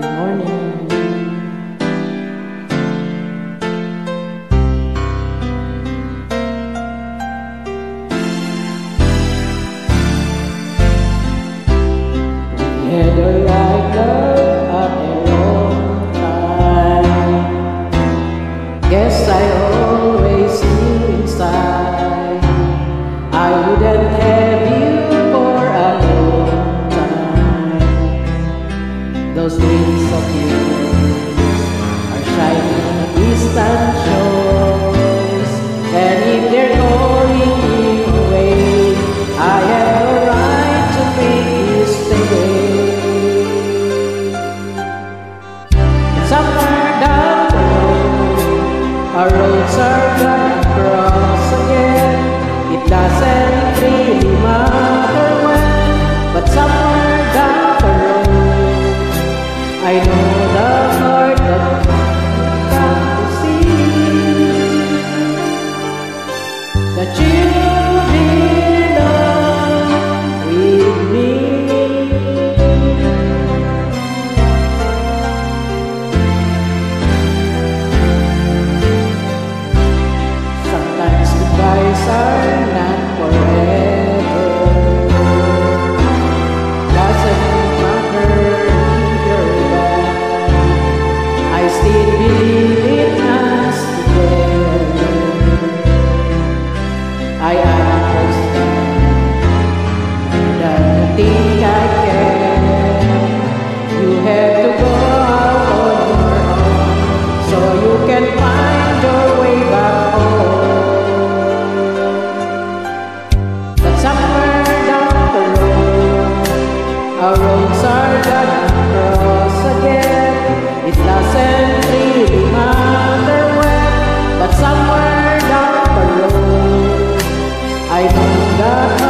Good morning. We had a right love at a long time. Guess I always knew inside I wouldn't have you for a long time. Those wings of yours are shining on distant shores, and if they're going away, I have no right to make you stay. But somewhere down the road, our roads are gonna cross again. It doesn't really matter when, but somewhere down the road, I know the heart that come to see that you belong with me. Sometimes goodbyes are not forever. Doesn't matter if you're gone, I still believe in us together. I understand that you think I can. You have to go out on your own so you can find your way back home. But somewhere down the road, our roads are gonna cross again. It doesn't really matter when, but somewhere down the road, I know that